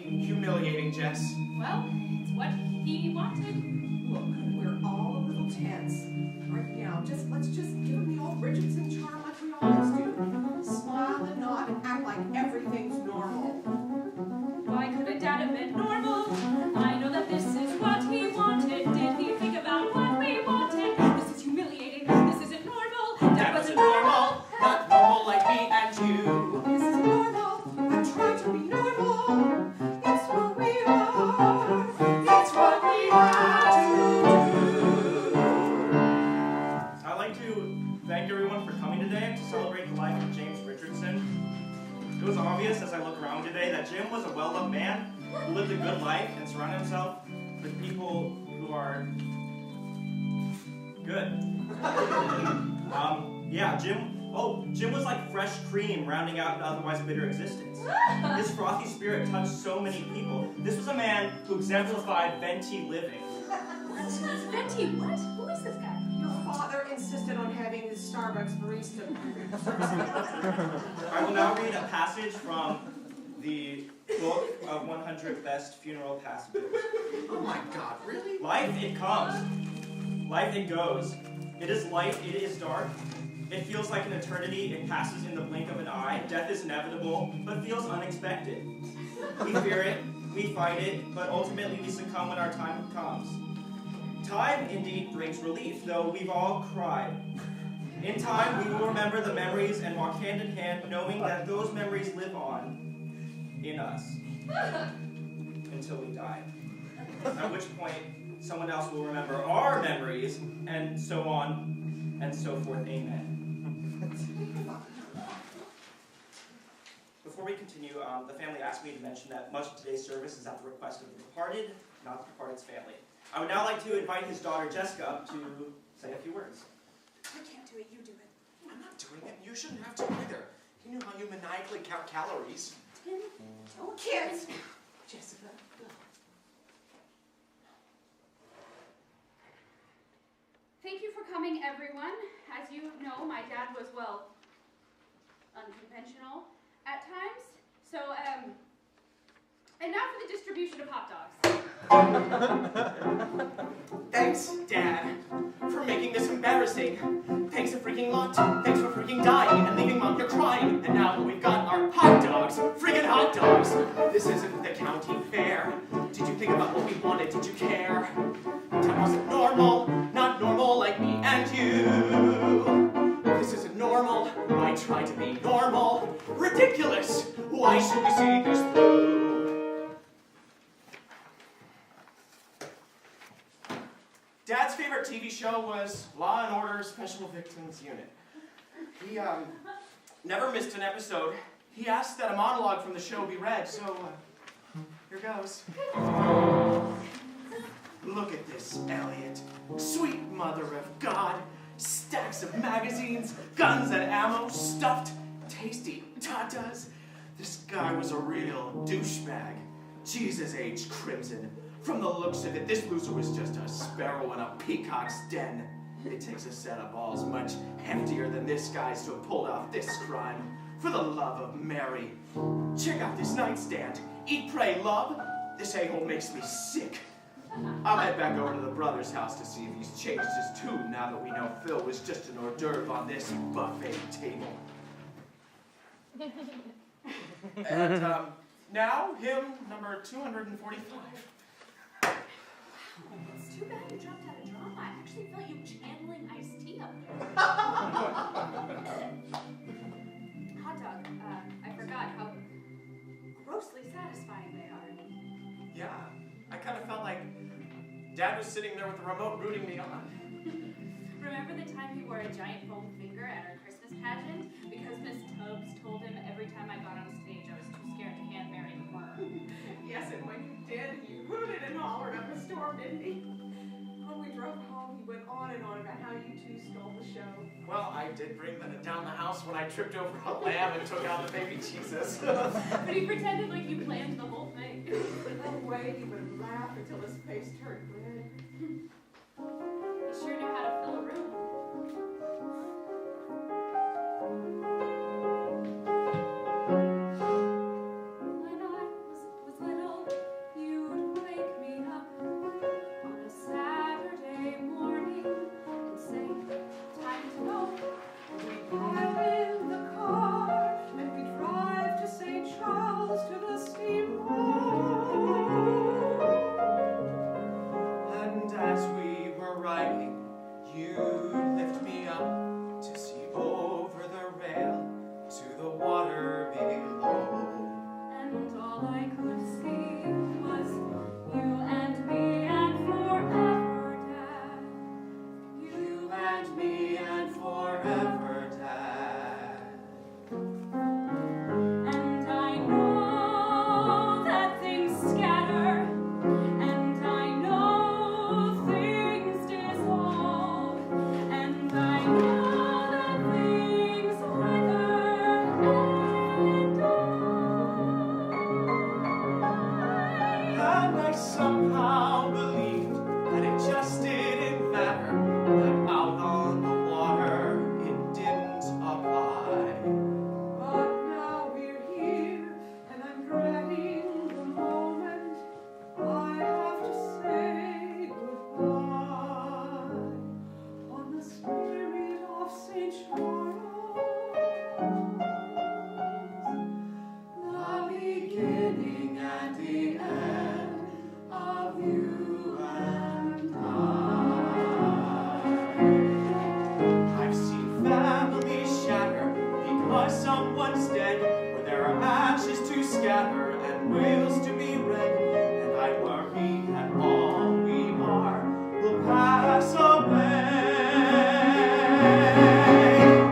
humiliating, Jess. Well, it's what he wanted. Look, we're all a little tense. Right now, let's just give him the old Richardson charm like we always do. Smile and nod and act like everything's normal. Why couldn't Dad have been normal? I know that this is what he wanted. Did he think about what we wanted? This is humiliating. This isn't normal. Dad wasn't normal. Not normal like me and you. This is normal. I'm trying to be normal. It's what we are. It's what we have to do. I'd like to thank everyone for coming today to celebrate the life of James Richardson. It was obvious as I look around today that Jim was a well-loved man who lived a good life and surrounded himself with people who are good. Jim was like fresh cream rounding out an otherwise bitter existence. His frothy spirit touched so many people. This was a man who exemplified venti living. What? Venti, what? Who is this guy? Your father insisted on having his Starbucks barista. I will now read a passage from the book of 100 Best Funeral Passages. Oh my God, really? Life, it comes. Life, it goes. It is light, it is dark. It feels like an eternity, it passes in the blink of an eye. Death is inevitable, but feels unexpected. We fear it, we fight it, but ultimately we succumb when our time comes. Time indeed brings relief, though we've all cried. In time, we will remember the memories and walk hand in hand, knowing that those memories live on in us until we die. At which point, someone else will remember our memories, and so on and so forth. Amen. Before we continue, the family asked me to mention that much of today's service is at the request of the departed, not the departed's family. I would now like to invite his daughter Jessica up to say a few words. I can't do it, you do it. I'm not doing it. You shouldn't have to either. You knew how you maniacally count calories. Tim, no kids. Jessica, go. Thank you for coming, everyone. As you know, my dad was, well, unconventional at times. So, and now for the distribution of hot dogs. Thanks, Dad, for making this embarrassing. Thanks a freaking lot. Thanks for freaking dying and leaving Mom here crying. And now that we've got our hot dogs, freaking hot dogs, this isn't the county fair. Did you think about what we wanted? Did you care? Time wasn't normal, not normal like me and you. This isn't normal. I try to be normal. Ridiculous. Why should we see this through? Dad's favorite TV show was Law and Order Special Victims Unit. He never missed an episode. He asked that a monologue from the show be read, so here goes. Look at this, Elliot. Sweet mother of God. Stacks of magazines, guns and ammo, stuffed, tasty tatas. This guy was a real douchebag. Jesus H. Crimson. From the looks of it, this loser was just a sparrow in a peacock's den. It takes a set of balls much heftier than this guy's to have pulled off this crime. For the love of Mary. Check out this nightstand. Eat, pray, love. This a-hole makes me sick. I'll head back over to the brother's house to see if he's changed his tune now that we know Phil was just an hors d'oeuvre on this buffet table. And now, hymn number 245. It's too bad you dropped out of drama. I actually felt you channeling Ice-T up there. Hot dog. I forgot how grossly satisfying they are. Yeah, I kind of felt like Dad was sitting there with the remote rooting me on. Remember the time he wore a giant foam finger at our Christmas pageant? Because Miss Tubbs told him every time I got on stage I was too scared to hand Mary the worm. Yes, and when you did, he hooted and hollered up a storm, didn't he? When we drove home, he went on and on about how you two stole the show. Well, I did bring them down the house when I tripped over a lamb and took out the baby Jesus. But he pretended like you planned the whole thing. That way, he would laugh until his face turned red. He sure knew how to fill a room. When I was little, and me and forever, Dad. And I know that things scatter, and I know things dissolve, and I know that things wither and die. And I somehow believed that it just didn't matter, that out on the water it didn't apply. But now we're here, and I'm dreading the moment I have to say goodbye. On the spirit of St. Charles, the beginning and the end of you and I. I've seen families shatter because someone's dead, where there are ashes to scatter and wills to be read, and I worry that all we are will pass away.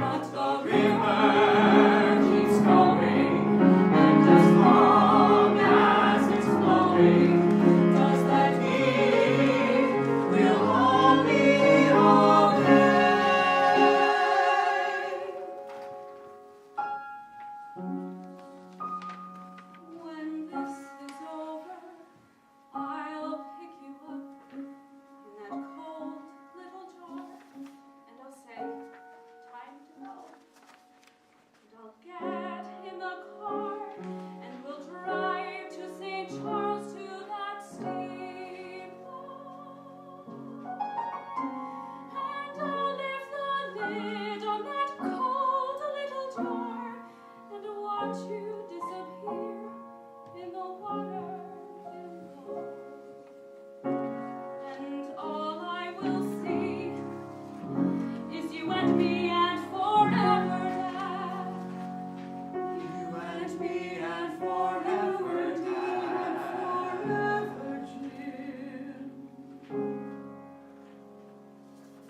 But The river keeps going, and as long as it's flowing, does that mean we'll all be okay? when this is over, I'll pick you up in that cold little jar, and I'll say, time to go. And I'll get in the car, and we'll drive to St. Charles, to that steeple. And I'll lift the lid on that cold little jar, and watch you disappear in the water below. And all I will see is you and me and forever, Dad. You and me and forever, Dad. forever, Jim.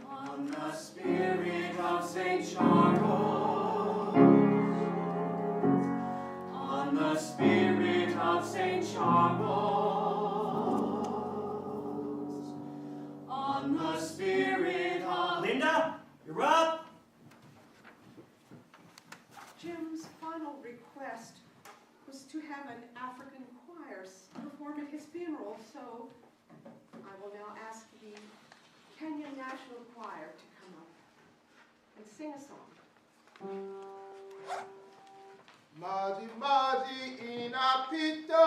On the spirit of St. Charles, on the spirit of St. Charles, on the spirit of... Linda, you're up. Jim's final request was to have an African choir perform at his funeral, so I will now ask the Kenyan National Choir to come up and sing a song. Maji maji inapita